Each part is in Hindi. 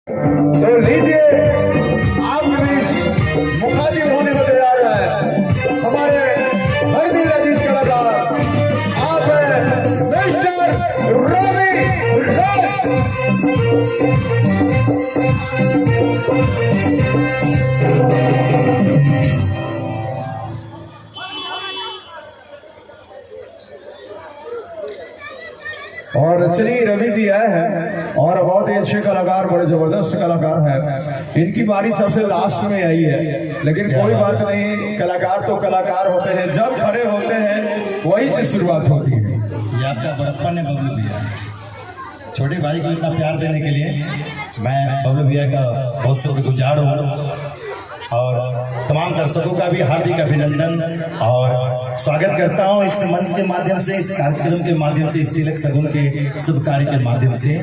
तो लीजिए आपके बीच मुखातिब होने को तैयार है हमारे हर दिल अजीज कलाकार आप हैं मिस्टर रवि राज। और चलिए रवि जी आए हैं और बहुत ही अच्छे कलाकार, बड़े जबरदस्त कलाकार हैं। इनकी बारी सबसे लास्ट में आई है, लेकिन कोई बात नहीं, कलाकार तो कलाकार होते हैं, जब खड़े होते हैं वही से शुरुआत होती है। ये आपका बड़प्पन है बबलू भैया। छोटे भाई को इतना प्यार देने के लिए मैं बबलू भैया का बहुत शुक्रगुजार हूँ और तमाम दर्शकों का भी हार्दिक अभिनंदन और स्वागत करता हूं इस मंच के माध्यम से, इस कार्यक्रम के माध्यम से, इस तिलक सगुन के शुभ कार्य के माध्यम से।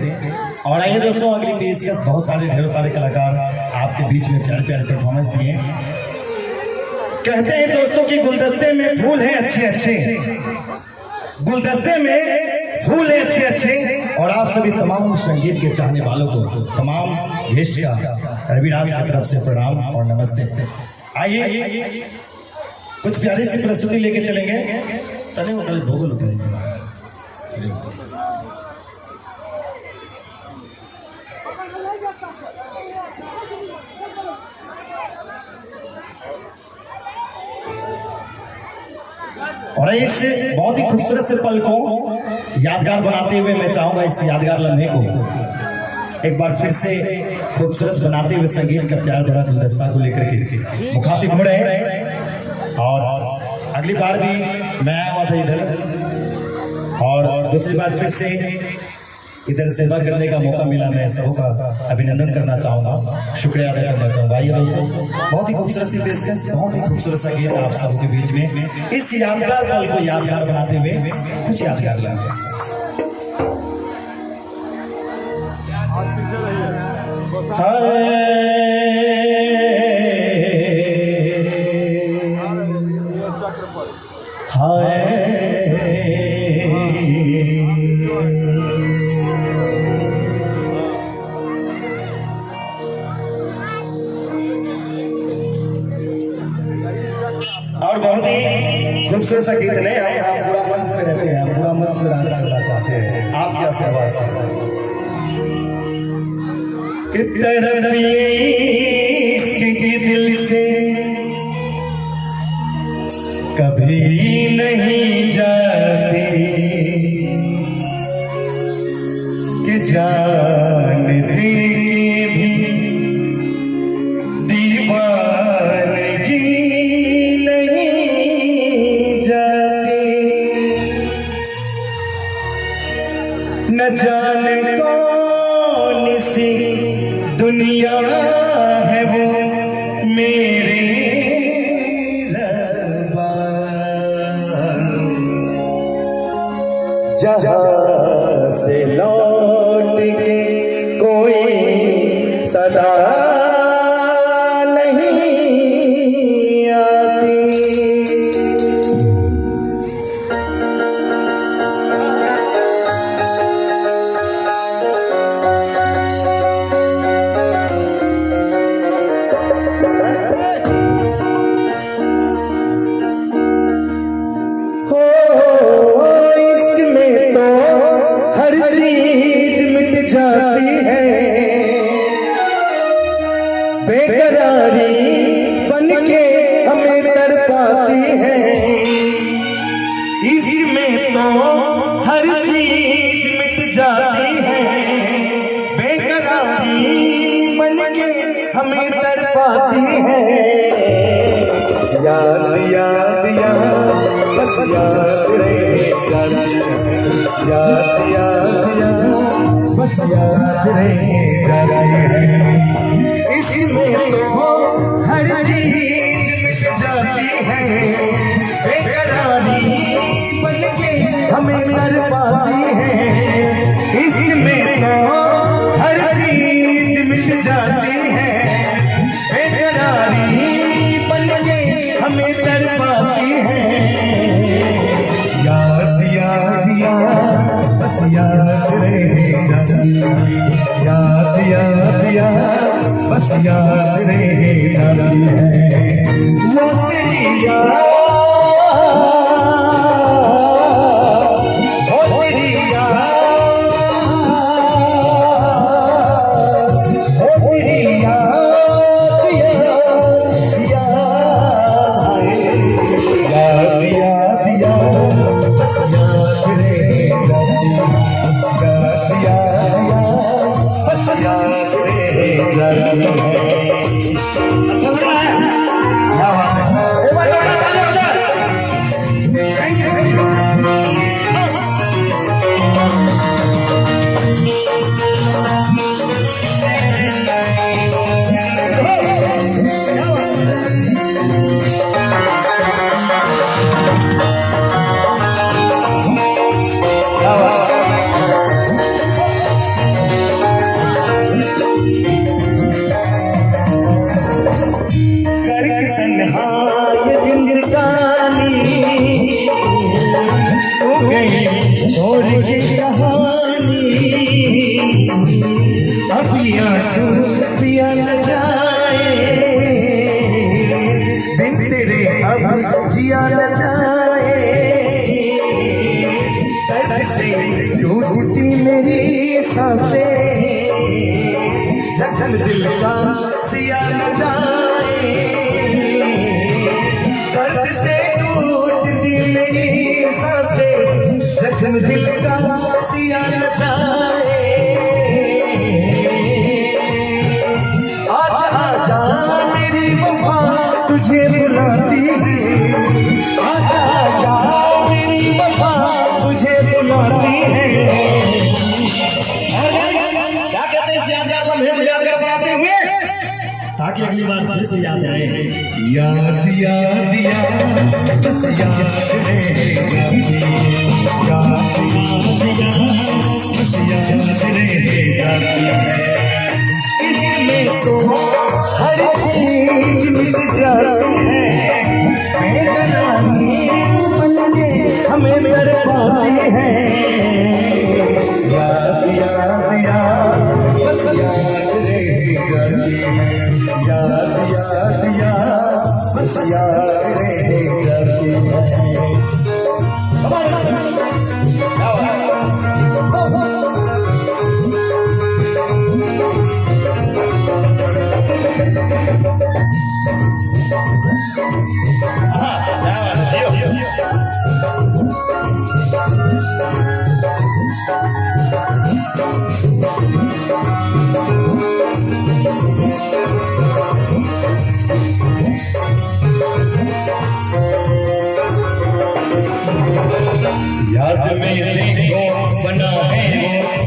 और आइए दोस्तों, अगली पेशकश बहुत सारे ढेरों सारे कलाकार आपके बीच में प्यारे प्यारे परफॉर्मेंस दिए। कहते हैं दोस्तों कि गुलदस्ते में फूल हैं अच्छे अच्छे, गुलदस्ते में फूल हैं अच्छे अच्छे। और आप सभी तमाम संगीत के चाहने वालों को, तमाम गेस्ट का रवि राज की तरफ से प्रणाम और नमस्ते। आइए कुछ प्यारी सी प्रस्तुति लेके चलेंगे। तले उतरे भोगल उतरेंगे। और इस बहुत ही खूबसूरत से पल को यादगार बनाते हुए मैं चाहूंगा इस यादगार लम्हे को एक बार फिर से खूबसूरत बनाते हुए संगीत का प्यार भरा गुलदस्ता को लेकर के मुखातिब हो रहे हैं। और अगली बार भी मैं आया हुआ था इधर और दूसरी बार फिर से इधर सेवा करने का मौका मिला। मैं सबका अभिनंदन करना चाहूंगा, शुक्रिया अदा करना चाहूंगा। आइए दोस्तों, बहुत ही खूबसूरत सी पेशकश, बहुत ही खूबसूरत सा गीत आप सबके बीच में इस यादगार पल को यादगार बनाते हुए कुछ यादगार लम्हे। और बहुत ही खूबसूरत सा गीत नहीं, हम पूरा मंच पे रहते हैं, पूरा मंच पे डांस करना चाहते हैं। आप क्या सेवा की दिल से कभी नहीं जाते कि जान भी न जाने कौन सी दुनिया है वो मेरे रब्बा, जहाँ से लौट के कोई सदा नहीं आती। बेकरारी बनके हमें तड़पाती है, इसमें तो हर चीज मिट जाती है। बेकरारी बनके हमें तड़पाती है। याद याद याद बस याद रहे, याद याद याद बस याद रहे। इसमें तो हर चीज मिट जाती है, बेकरारी बनके हमें तड़पाती है। इसमें तो हर चीज मिट जाती है, बेकरारी बनके हमें तड़पाती है। याद याद याद बस याद रहे, याद याद याद बस याद रह जाती है वो तेरी याद, वो तेरी याद, वो तेरी याद, अच्छा लग रहा है, क्या बात है, एक बार पिया न जाए बिन तेरे अब जिया न जाए, दर्द से टूटती मेरी सांसें, जखम दिल का सिया न जाए, दर्द से टूटती मेरी सांसें, जखम दिल का सिया न जाए। आजा मेरी वफा तुझे बुलाती है, आजा मेरी वफा तुझे बुलाती है। क्या कहते हैं याद याद लम्हे याद कर पाते हुए, ताकि अगली बार फिर से याद आए। याद याद याद बस याद रह जाती है, याद बस याद रह जाती है, इसमें तो हर चीज मिल जाती है, बेकरारी बन के हमें बर्बादी है। याद याद याद बस याद रह जाती है, याद याद याद बस याद रह जाती है। याद में देखो बना है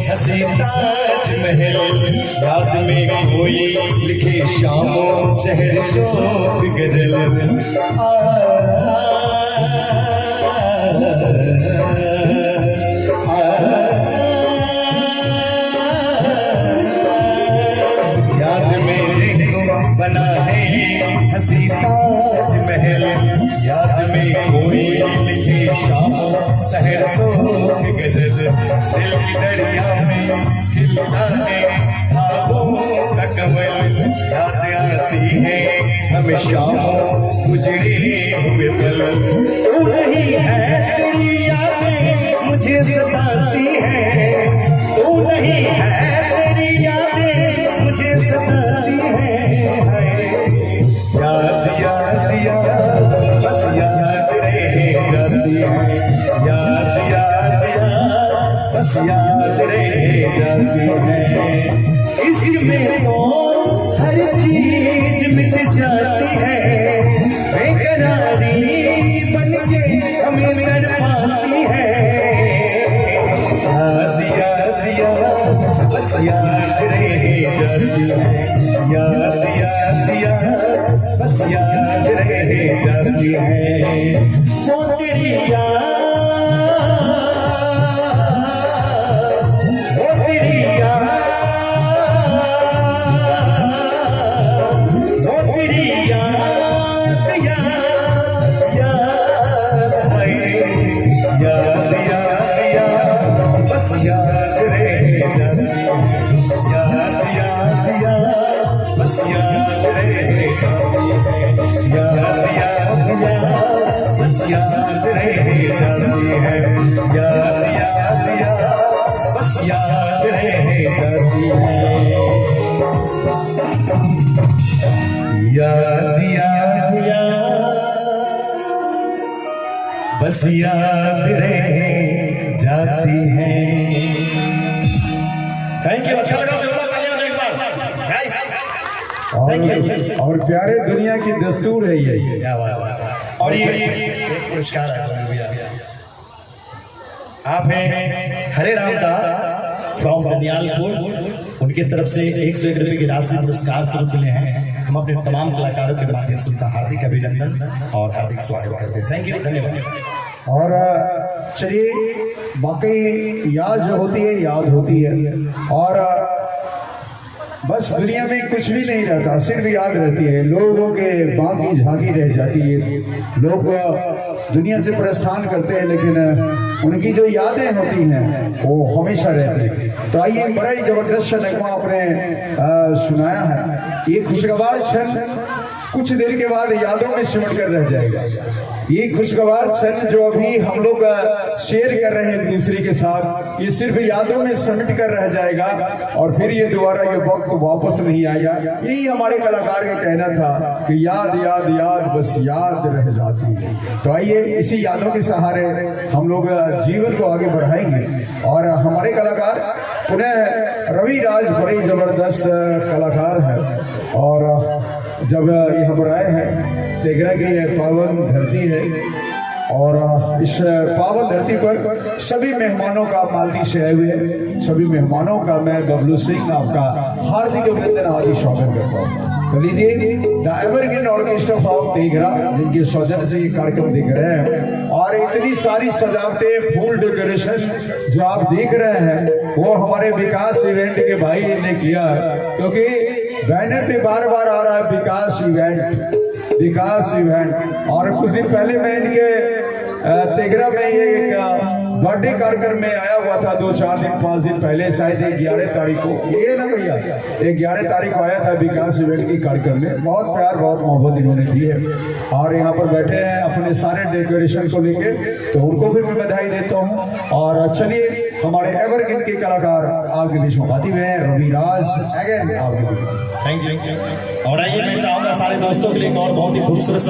हसी ताजमहल, याद में कोई लिखे शामों शहर शोक गजल, याद में देखो बना है हसी ताजमहल, याद में कोई लिखे शामों शहर शोक गजल, दिल की दरिया में खिलता है ख्वाबों का कमल, याद आती है हमें शामों उजड़े हुए पल, तू नहीं है तेरी यादें मुझे सताती है, तू नहीं है तेरी यादें मुझे सताती है। याद याद याद बस याद रह जाती है, याद याद याद बस याद रह जाती है, इसमें तो हर चीज मिट जाती है, बेकरारी बन के हमें तड़पाती है। याद याद याद बस याद रह जाती है, याद याद याद बस याद रह जाती है, वो तेरी याद, वो तेरी याद, वो तेरी याद याद याद याद याद याद बस याद रह जाती है, याद याद याद बस याद रह जाती है। थैंक यू, अच्छा लगा एक बार गाइस। और प्यारे दुनिया की दस्तूर है ये। क्या बात है। और ये एक पुरस्कार है भैया, आप हैं हरे राम दा फ्रॉम दनियालपुर, उनकी तरफ से 101 रुपए की राशि पुरस्कार स्वरूप मिले हैं। हम अपने तमाम कलाकारों के माध्यम से उनका हार्दिक अभिनंदन और हार्दिक स्वागत करते हैं। थैंक यू, धन्यवाद। और चलिए, बाकी याद जो होती है याद होती है, और बस दुनिया में कुछ भी नहीं रहता, सिर्फ याद रहती है। लोगों के बाकी झांकी रह जाती है, लोग दुनिया से प्रस्थान करते हैं, लेकिन उनकी जो यादें होती हैं वो हमेशा रहती है। तो आइए, बड़ा ही जबरदस्त नगमा आपने सुनाया है। ये खुशगवार क्षण कुछ देर के बाद यादों में सिमट कर रह जाएगा। ये खुशगवार क्षण जो अभी हम लोग शेयर कर रहे हैं एक दूसरे के साथ, ये सिर्फ यादों में सिमट कर रह जाएगा और फिर ये दोबारा ये वक्त वापस नहीं आएगा। यही हमारे कलाकार का कहना था कि याद याद याद बस याद रह जाती है। तो आइए, इसी यादों के सहारे हम लोग जीवन को आगे बढ़ाएंगे। और हमारे कलाकार पुनः रवि राज बड़े जबरदस्त कलाकार हैं, और जब यहाँ पर आए हैं, तेघरा की यह पावन धरती है, और इस पावन धरती पर सभी मेहमानों का मालती से आए हुए सभी मेहमानों का मैं बबलू सिंह आपका हार्दिक अभिनंदन आदि स्वागत करता हूँ। तो लीजिए, the evergreen orchestra of Teghra, जिनके सौजन्य से ये कार्यक्रम देख रहे हैं, और इतनी सारी सजावटें, फुल डेकोरेशन जो आप देख रहे हैं वो हमारे विकास इवेंट के भाई ने किया, क्योंकि बैनर पे बार बार आ रहा है विकास इवेंट, विकास इवेंट। और कुछ दिन पहले मैं इनके तेघरा में ये एक बर्थडे कार्यक्रम में आया हुआ था, 2-4 दिन 5 दिन पहले, शायद 11 तारीख को, ये ना भैया 11 तारीख को आया था विकास इवेंट की कार्यक्रम में। बहुत प्यार बहुत मोहब्बत इन्होंने दी है, और यहाँ पर बैठे हैं अपने सारे डेकोरेशन को लेके, तो उनको भी मैं बधाई देता हूँ। और चलिए, हमारे एवरग्रीन के कलाकार आपके बीच में बाती हुए हैं, रवि राज अगेन आपके बीच। Thank you. और आइए, मैं चाहूंगा सारे दोस्तों के लिए एक और बहुत ही खूबसूरत